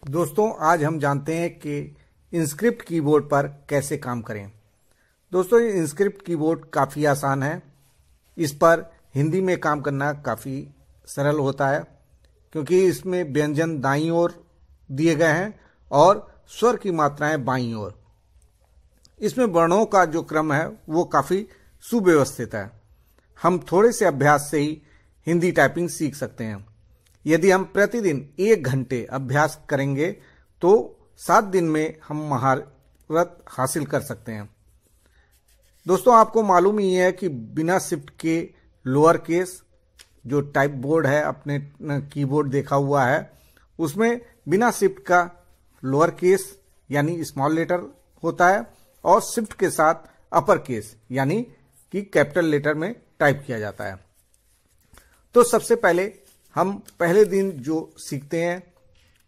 दोस्तों आज हम जानते हैं कि इंस्क्रिप्ट कीबोर्ड पर कैसे काम करें। दोस्तों ये इंस्क्रिप्ट कीबोर्ड काफ़ी आसान है। इस पर हिंदी में काम करना काफ़ी सरल होता है क्योंकि इसमें व्यंजन दाईं ओर दिए गए हैं और स्वर की मात्राएं बाईं ओर। इसमें वर्णों का जो क्रम है वो काफ़ी सुव्यवस्थित है। हम थोड़े से अभ्यास से ही हिंदी टाइपिंग सीख सकते हैं। यदि हम प्रतिदिन 1 घंटे अभ्यास करेंगे तो 7 दिन में हम महारत हासिल कर सकते हैं। दोस्तों आपको मालूम ही है कि बिना शिफ्ट के लोअर केस जो टाइप बोर्ड है, अपने कीबोर्ड देखा हुआ है, उसमें बिना शिफ्ट का लोअर केस यानी स्मॉल लेटर होता है और शिफ्ट के साथ अपर केस यानी कि कैपिटल लेटर में टाइप किया जाता है। तो सबसे पहले हम पहले दिन जो सीखते हैं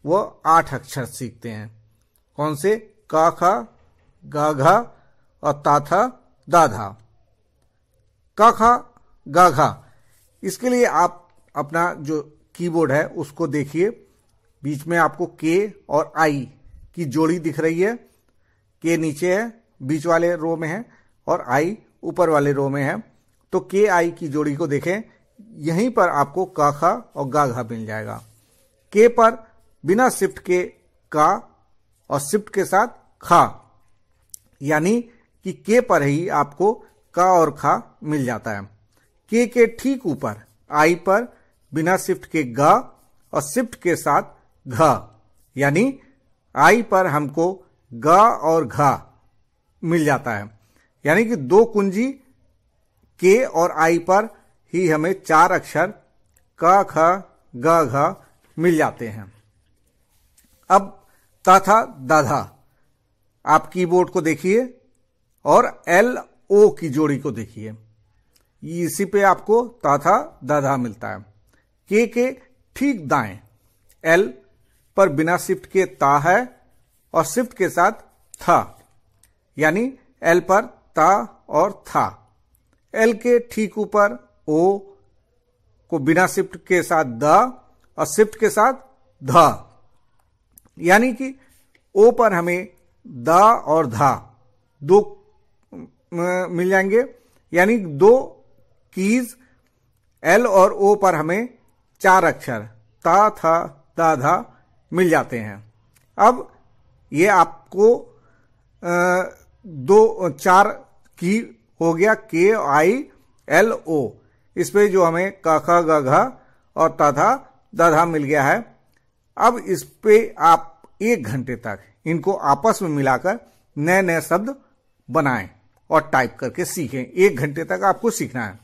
वो 8 अक्षर सीखते हैं। कौन से? का, खा, गा, घा और ता, था, दा, धा। का, खा, गा, घा। इसके लिए आप अपना जो कीबोर्ड है उसको देखिए। बीच में आपको के और आई की जोड़ी दिख रही है। के नीचे है, बीच वाले रो में है और आई ऊपर वाले रो में है। तो के आई की जोड़ी को देखें, यहीं पर आपको का, खा और गा, घा मिल जाएगा। के पर बिना शिफ्ट के का और शिफ्ट के साथ खा, यानी कि के पर ही आपको का और खा मिल जाता है। के ठीक ऊपर आई पर बिना शिफ्ट के गा और शिफ्ट के साथ घा, यानी आई पर हमको गा और घा मिल जाता है। यानी कि 2 कुंजी के और आई पर ही हमें 4 अक्षर का, खा, गा, घा मिल जाते हैं। अब ता, था, दा, धा। आप कीबोर्ड को देखिए और एल ओ की जोड़ी को देखिए। इसी पे आपको ता, था, दा, धा मिलता है। के ठीक दाएं एल पर बिना शिफ्ट के ता है और शिफ्ट के साथ था, यानी एल पर ता और था। एल के ठीक ऊपर ओ को बिना शिफ्ट के साथ द और शिफ्ट के साथ धा, यानी कि ओ पर हमें द और धा 2 मिल जाएंगे। यानी 2 कीज एल और ओ पर हमें 4 अक्षर ता, था, दा, धा मिल जाते हैं। अब ये आपको 4 की हो गया के आई एल ओ। इस पे जो हमें का, खा, गा, घा और ता, था, दा, धा मिल गया है। अब इस पे आप 1 घंटे तक इनको आपस में मिलाकर नए नए शब्द बनाएं और टाइप करके सीखें। 1 घंटे तक आपको सीखना है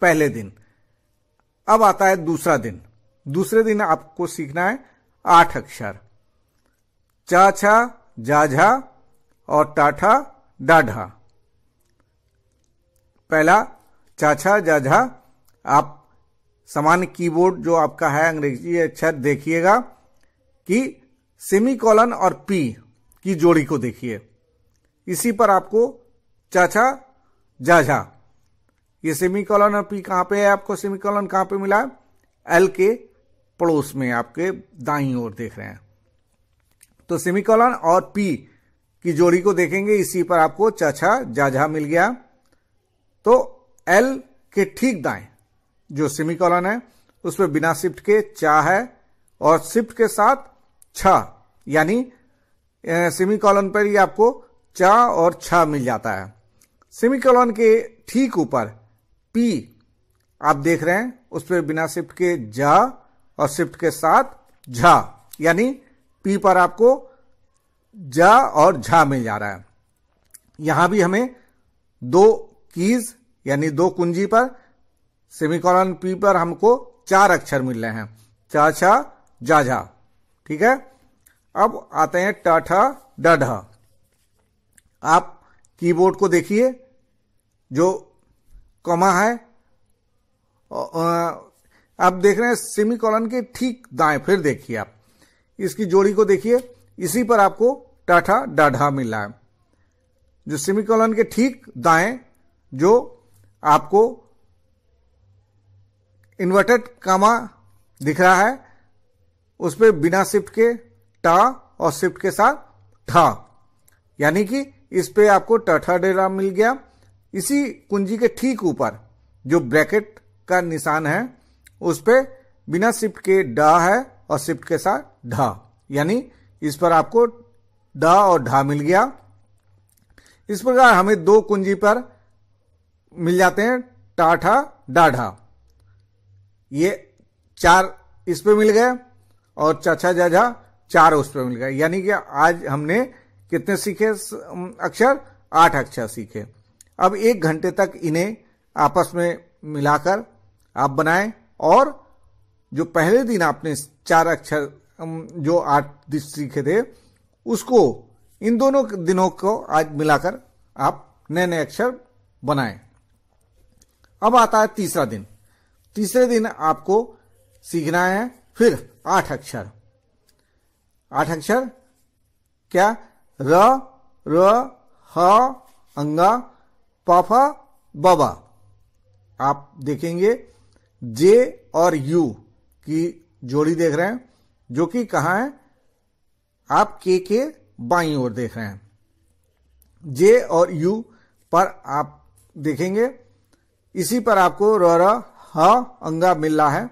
पहले दिन। अब आता है दूसरा दिन। दूसरे दिन आपको सीखना है 8 अक्षर चा, छा, जा, झा और टाठा, डाढ़ा। पहला चाछा, जाझा। आप सामान्य कीबोर्ड जो आपका है अंग्रेजी अक्षर देखिएगा कि सेमीकोलन और पी की जोड़ी को देखिए। इसी पर आपको चाचा, जाझा। ये सेमीकोलन और पी कहां पे है? आपको सेमीकोलन कहां पे मिला? एल के पड़ोस में आपके दाईं ओर देख रहे हैं। तो सेमीकोलन और पी की जोड़ी को देखेंगे, इसी पर आपको चाचा, जाझा मिल गया। तो एल के ठीक दाएं जो सेमीकोलन है उस पर बिना शिफ्ट के चा है और शिफ्ट के साथ छा, यानी सेमीकोलन पर ही आपको चा और छा मिल जाता है। सेमीकोलन के ठीक ऊपर पी आप देख रहे हैं, उस पर बिना शिफ्ट के जा और शिफ्ट के साथ झा, यानी पी पर आपको जा और झा मिल जा रहा है। यहां भी हमें 2 कीज यानी 2 कुंजी पर सेमीकोलन पी पर हमको 4 अक्षर मिल रहे हैं चा, छा, जा, झा। ठीक है। अब आते हैं टा, ठा, डा, ढा। आप कीबोर्ड को देखिए, जो कॉमा है आप देख रहे हैं सेमीकोलन के ठीक दाएं। फिर देखिए आप इसकी जोड़ी को देखिए, इसी पर आपको टा, ठा, डा, ढा मिल रहा है। जो सेमीकोलन के ठीक दाएं जो आपको इन्वर्टेड कामा दिख रहा है, उस पर बिना शिफ्ट के टा और शिफ्ट के साथ ठा, यानी कि इस पे आपको ट डेरा मिल गया। इसी कुंजी के ठीक ऊपर जो ब्रैकेट का निशान है उस पे बिना शिफ्ट के डा है और शिफ्ट के साथ ढा, यानी इस पर आपको डा और ढा मिल गया। इस प्रकार हमें दो कुंजी पर मिल जाते हैं टा ठा डा ढा। ये 4 इस पे मिल गए और चा जा झा 4 उस पे मिल गए, यानी कि आज हमने कितने सीखे अक्षर? 8 अक्षर सीखे। अब 1 घंटे तक इन्हें आपस में मिलाकर आप बनाएं और जो पहले दिन आपने 4 अक्षर जो 8 सीखे थे उसको इन दोनों दिनों को आज मिलाकर आप नए नए अक्षर बनाएं। अब आता है तीसरा दिन। तीसरे दिन आपको सीखना है फिर 8 अक्षर। 8 अक्षर क्या? र, ह, अंगा, पाफा, बबा। आप देखेंगे जे और यू की जोड़ी देख रहे हैं, जो कि कहाँ है? आप के बाईं ओर देख रहे हैं। जे और यू पर आप देखेंगे, इसी पर आपको र ह अंगा मिल रहा है।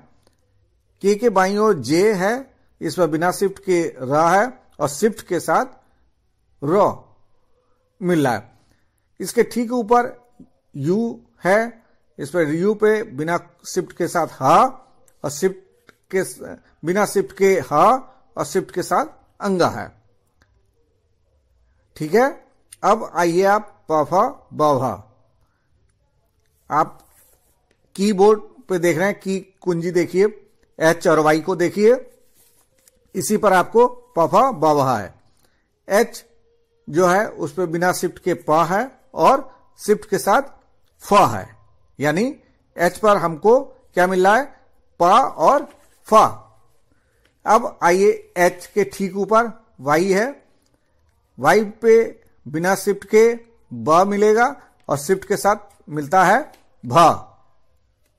के बाईं ओर जे है, इस पर बिना शिफ्ट के र है और शिफ्ट के साथ र मिल रहा है। इसके ठीक ऊपर यू है, इस पर यू पे बिना शिफ्ट के साथ ह और शिफ्ट के बिना शिफ्ट के ह और शिफ्ट के साथ अंगा है। ठीक है। अब आइए आप पफा बभा। आप कीबोर्ड पे देख रहे हैं, की कुंजी देखिए, एच और वाई को देखिए, इसी पर आपको पफा बभा है। एच जो है उस पर बिना शिफ्ट के प है और शिफ्ट के साथ फ है, यानी एच पर हमको क्या मिल रहा है? प और फ। अब आइए एच के ठीक ऊपर वाई है, वाई पे बिना शिफ्ट के ब मिलेगा और शिफ्ट के साथ मिलता है भ।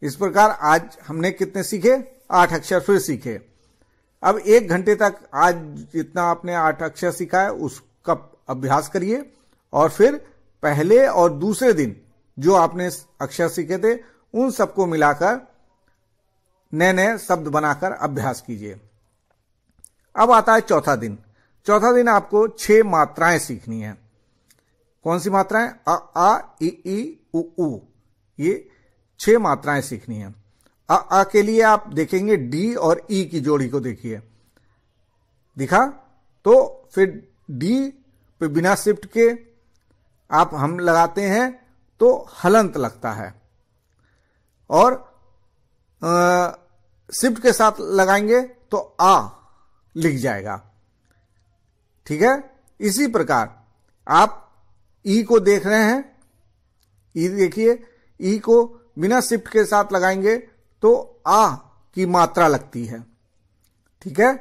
इस प्रकार आज हमने कितने सीखे? 8 अक्षर फिर सीखे। अब 1 घंटे तक आज जितना आपने 8 अक्षर सीखा है उसका अभ्यास करिए और फिर पहले और दूसरे दिन जो आपने अक्षर सीखे थे उन सबको मिलाकर नए नए शब्द बनाकर अभ्यास कीजिए। अब आता है चौथा दिन। चौथा दिन आपको 6 मात्राएं सीखनी है। कौन सी मात्राएं? अ, आ, इ, उ, ऊ। ये 6 मात्राएं सीखनी है। अ के लिए आप देखेंगे डी और ई की जोड़ी को देखिए, दिखा? तो फिर डी पे बिना शिफ्ट के आप हम लगाते हैं तो हलंत लगता है और शिफ्ट के साथ लगाएंगे तो आ लिख जाएगा। ठीक है। इसी प्रकार आप ई को देख रहे हैं, ई देखिए, ई को बिना शिफ्ट के साथ लगाएंगे तो आ की मात्रा लगती है। ठीक है।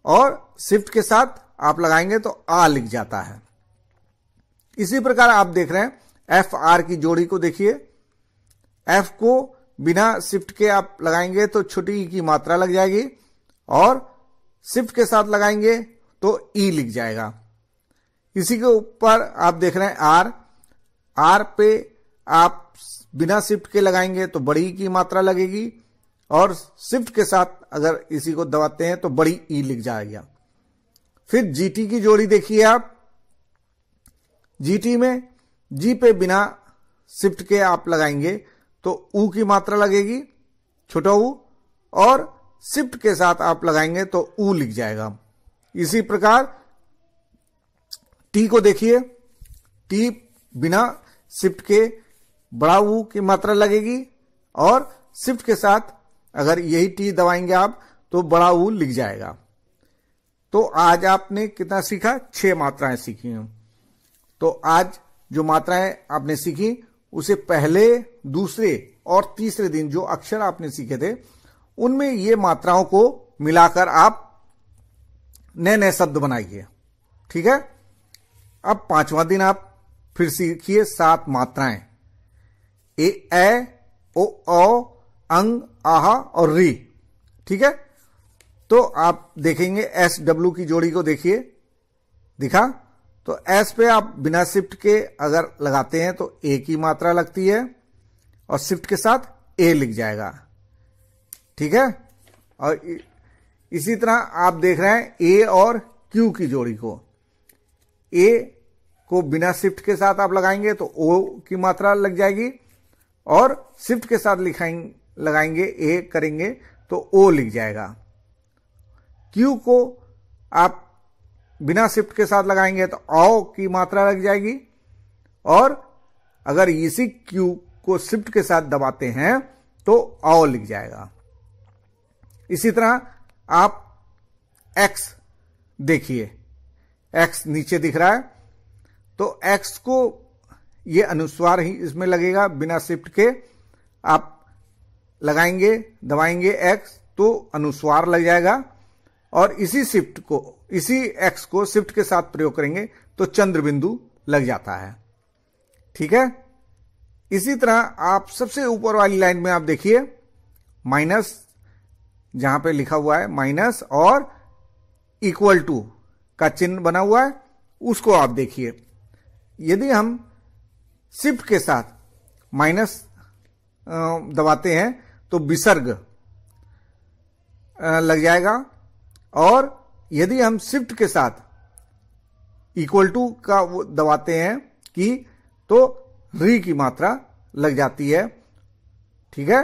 और शिफ्ट के साथ आप लगाएंगे तो आ लिख जाता है। इसी प्रकार आप देख रहे हैं एफ आर की जोड़ी को देखिए, एफ को बिना शिफ्ट के आप लगाएंगे तो छोटी ई की मात्रा लग जाएगी और शिफ्ट के साथ लगाएंगे तो ई लिख जाएगा। इसी के ऊपर आप देख रहे हैं आर, आर पे आप बिना शिफ्ट के लगाएंगे तो बड़ी की मात्रा लगेगी और शिफ्ट के साथ अगर इसी को दबाते हैं तो बड़ी ई लिख जाएगा। फिर जीटी की जोड़ी देखिए आप, जीटी में जी पे बिना शिफ्ट के आप लगाएंगे तो ऊ की मात्रा लगेगी, छोटा ऊ, और शिफ्ट के साथ आप लगाएंगे तो ऊ लिख जाएगा। इसी प्रकार टी को देखिए, टी बिना शिफ्ट के बड़ा ऊ की मात्रा लगेगी और शिफ्ट के साथ अगर यही टी दबाएंगे आप तो बड़ा ऊ लिख जाएगा। तो आज आपने कितना सीखा? 6 मात्राएं सीखी हैं। तो आज जो मात्राएं आपने सीखी उसे पहले, दूसरे और तीसरे दिन जो अक्षर आपने सीखे थे उनमें ये मात्राओं को मिलाकर आप नए नए शब्द बनाइए। ठीक है। अब 5वां दिन आप फिर सीखिए 7 मात्राएं, ए, ओ, अंग, आहा और री। ठीक है। तो आप देखेंगे एस डब्ल्यू की जोड़ी को देखिए, दिखा। तो एस पे आप बिना शिफ्ट के अगर लगाते हैं तो ए की मात्रा लगती है और शिफ्ट के साथ ए लिख जाएगा, ठीक है। और इसी तरह आप देख रहे हैं ए और क्यू की जोड़ी को, ए को बिना शिफ्ट के साथ आप लगाएंगे तो ओ की मात्रा लग जाएगी और शिफ्ट के साथ लगाएंगे ए करेंगे तो ओ लिख जाएगा। क्यू को आप बिना शिफ्ट के साथ लगाएंगे तो औ की मात्रा लग जाएगी और अगर इसी क्यू को शिफ्ट के साथ दबाते हैं तो औ लिख जाएगा। इसी तरह आप एक्स देखिए, एक्स नीचे दिख रहा है तो एक्स को ये अनुस्वार ही इसमें लगेगा, बिना शिफ्ट के आप लगाएंगे दबाएंगे एक्स तो अनुस्वार लग जाएगा और इसी एक्स को शिफ्ट के साथ प्रयोग करेंगे तो चंद्र बिंदु लग जाता है, ठीक है। इसी तरह आप सबसे ऊपर वाली लाइन में आप देखिए माइनस, जहां पे लिखा हुआ है माइनस और इक्वल टू का चिन्ह बना हुआ है, उसको आप देखिए। यदि हम शिफ्ट के साथ माइनस दबाते हैं तो विसर्ग लग जाएगा और यदि हम शिफ्ट के साथ इक्वल टू का दबाते हैं की तो री की मात्रा लग जाती है, ठीक है।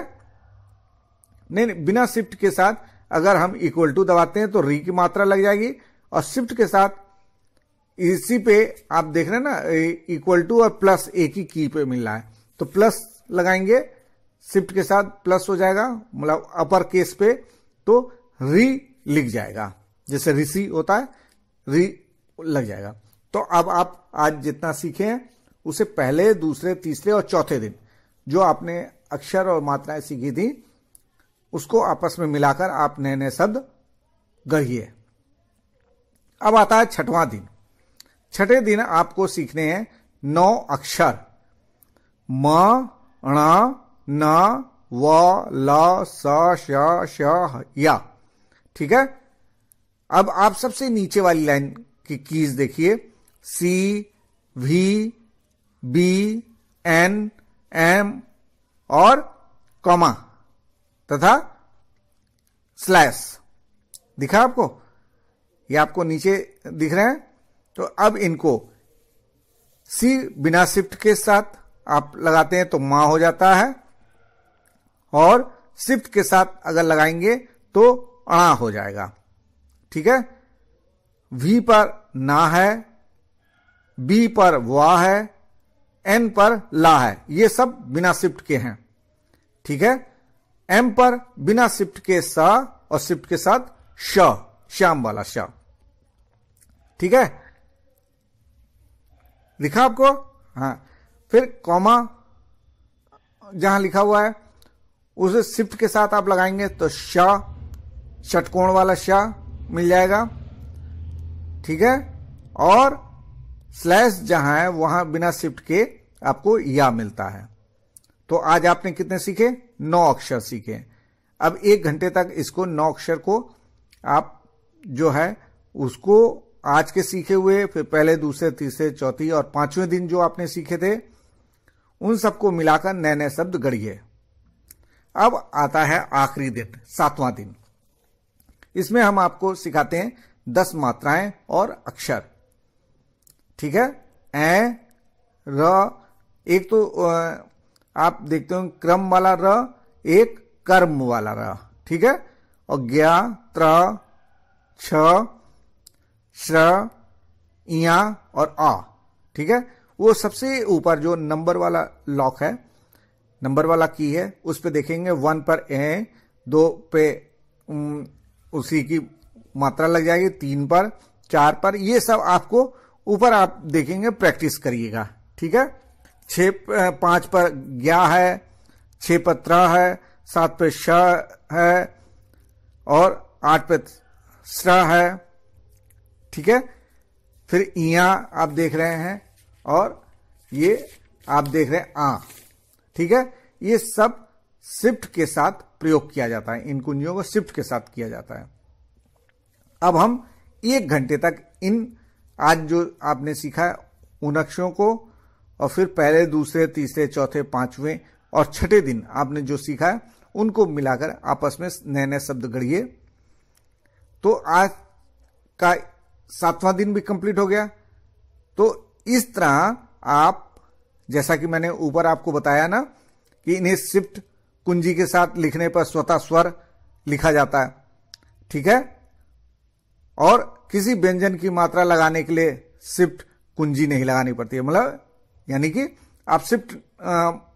नहीं, बिना शिफ्ट के साथ अगर हम इक्वल टू दबाते हैं तो री की मात्रा लग जाएगी और शिफ्ट के साथ इसी पे आप देख रहे हैं ना इक्वल टू और प्लस एक ही की पे मिल रहा है तो प्लस लगाएंगे, शिफ्ट के साथ प्लस हो जाएगा, मतलब अपर केस पे तो री लिख जाएगा, जैसे ऋषि होता है री लग जाएगा। तो अब आप आज जितना सीखे हैं उसे पहले, दूसरे, तीसरे और चौथे दिन जो आपने अक्षर और मात्राएं सीखी थी उसको आपस में मिलाकर आप नए नए शब्द गढ़िए। अब आता है छठवां दिन। छठे दिन आपको सीखने हैं 9 अक्षर म, ण, न, व, ल, स, श, या, ठीक है। अब आप सबसे नीचे वाली लाइन की कीज देखिए, सी, वी, बी, एन, एम और कॉमा तथा स्लैश दिखा आपको, ये आपको नीचे दिख रहे हैं। तो अब इनको सी बिना शिफ्ट के साथ आप लगाते हैं तो मां हो जाता है और शिफ्ट के साथ अगर लगाएंगे तो अणा हो जाएगा, ठीक है। वी पर ना है, बी पर वा है, एन पर ला है, ये सब बिना शिफ्ट के हैं, ठीक है। एम पर बिना शिफ्ट के स और शिफ्ट के साथ श, श्याम वाला श, ठीक है। लिखा आपको, हाँ। फिर कॉमा जहां लिखा हुआ है उसे शिफ्ट के साथ आप लगाएंगे तो श, षटकोण वाला श मिल जाएगा, ठीक है। और स्लैश जहां है वहां बिना शिफ्ट के आपको या मिलता है। तो आज आपने कितने सीखे? 9 अक्षर सीखे। अब 1 घंटे तक इसको 9 अक्षर को आप जो है उसको आज के सीखे हुए, फिर पहले, दूसरे, तीसरे, चौथी और 5वें दिन जो आपने सीखे थे उन सबको मिलाकर नए नए शब्द गढ़िए। अब आता है आखिरी दिन, 7वां दिन। इसमें हम आपको सिखाते हैं 10 मात्राएं और अक्षर, ठीक है। ए, र, एक तो आप देखते हो क्रम वाला र, एक कर्म वाला र, ठीक है। और ज्ञा, त्र, छ, श्र, इया और आ, ठीक है। वो सबसे ऊपर जो नंबर वाला लॉक है, नंबर वाला की है, उस पे देखेंगे 1 पर ए, 2 पे उसी की मात्रा लग जाएगी, 3 पर, 4 पर, ये सब आपको ऊपर आप देखेंगे, प्रैक्टिस करिएगा, ठीक है। 5 पर ज्ञा है, 6 पर त्र है, 7 पे श है और 8 पे श्र है, ठीक है। फिर इया आप देख रहे हैं और ये आप देख रहे हैं आ, ठीक है। ये सब शिफ्ट के साथ प्रयोग किया जाता है, इन कुंजियों को शिफ्ट के साथ किया जाता है। अब हम 1 घंटे तक इन आज जो आपने सीखा है उन अक्षरों को, और फिर पहले, दूसरे, तीसरे, चौथे, पांचवें और छठे दिन आपने जो सीखा है उनको मिलाकर आपस में नए नए शब्द गढ़िए। तो आज का 7वां दिन भी कंप्लीट हो गया। तो इस तरह आप, जैसा कि मैंने ऊपर आपको बताया ना कि इन्हें शिफ्ट कुंजी के साथ लिखने पर स्वतः स्वर लिखा जाता है, ठीक है। और किसी व्यंजन की मात्रा लगाने के लिए शिफ्ट कुंजी नहीं लगानी पड़ती है, मतलब यानी कि आप शिफ्ट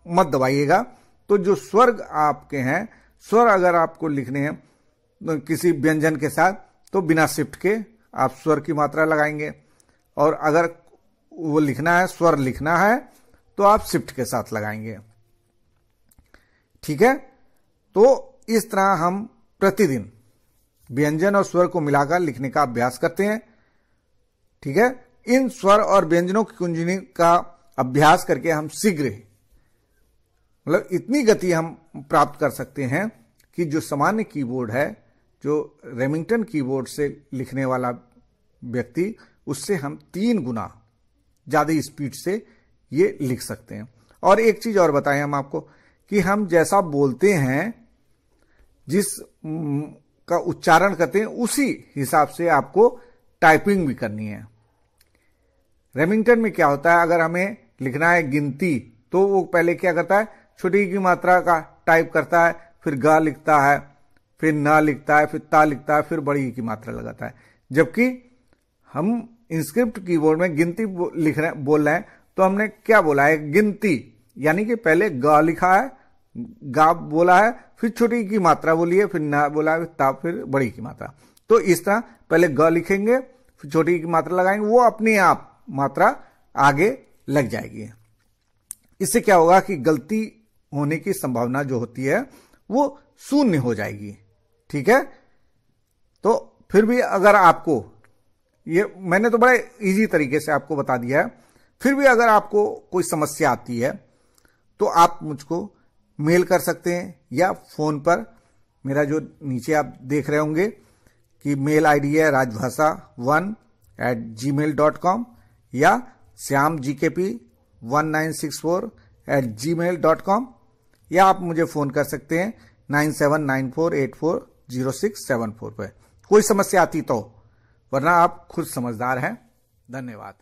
मत दबाइएगा। तो जो स्वर आपके हैं, स्वर अगर आपको लिखने हैं तो किसी व्यंजन के साथ, तो बिना शिफ्ट के आप स्वर की मात्रा लगाएंगे, और अगर वो लिखना है, स्वर लिखना है, तो आप शिफ्ट के साथ लगाएंगे, ठीक है। तो इस तरह हम प्रतिदिन व्यंजन और स्वर को मिलाकर लिखने का अभ्यास करते हैं, ठीक है। इन स्वर और व्यंजनों की कुंजनी का अभ्यास करके हम शीघ्र, मतलब इतनी गति हम प्राप्त कर सकते हैं कि जो सामान्य कीबोर्ड है, जो रेमिंगटन कीबोर्ड से लिखने वाला व्यक्ति, उससे हम 3 गुना ज्यादा स्पीड से ये लिख सकते हैं। और एक चीज और बताएं हम आपको कि हम जैसा बोलते हैं, जिस का उच्चारण करते हैं, उसी हिसाब से आपको टाइपिंग भी करनी है। रेमिंगटन में क्या होता है, अगर हमें लिखना है गिनती, तो वो पहले क्या करता है, छोटी की मात्रा का टाइप करता है, फिर गा लिखता है, फिर ना लिखता है, फिर ता लिखता है, फिर बड़ी की मात्रा लगाता है। जबकि हम इंस्क्रिप्ट कीबोर्ड में गिनती बोल रहे हैं, तो हमने क्या बोला है, गिनती, यानी कि पहले गा लिखा है, गा बोला है, फिर छोटी की मात्रा बोली है, फिर ना बोला है, ता, फिर बड़ी की मात्रा। तो इस तरह पहले ग लिखेंगे, फिर छोटी की मात्रा लगाएंगे, वो अपने आप मात्रा आगे लग जाएगी। इससे क्या होगा कि गलती होने की संभावना जो होती है वो 0 हो जाएगी, ठीक है। तो फिर भी अगर आपको, ये मैंने तो बड़े इजी तरीके से आपको बता दिया है, फिर भी अगर आपको कोई समस्या आती है तो आप मुझको मेल कर सकते हैं, या फोन पर, मेरा जो नीचे आप देख रहे होंगे कि मेल आईडी है rajbhasa1@gmail.com या shyamgkp1964@gmail.com, या आप मुझे फोन कर सकते हैं 9794840674 पे, कोई समस्या आती तो, वरना आप खुद समझदार हैं। धन्यवाद।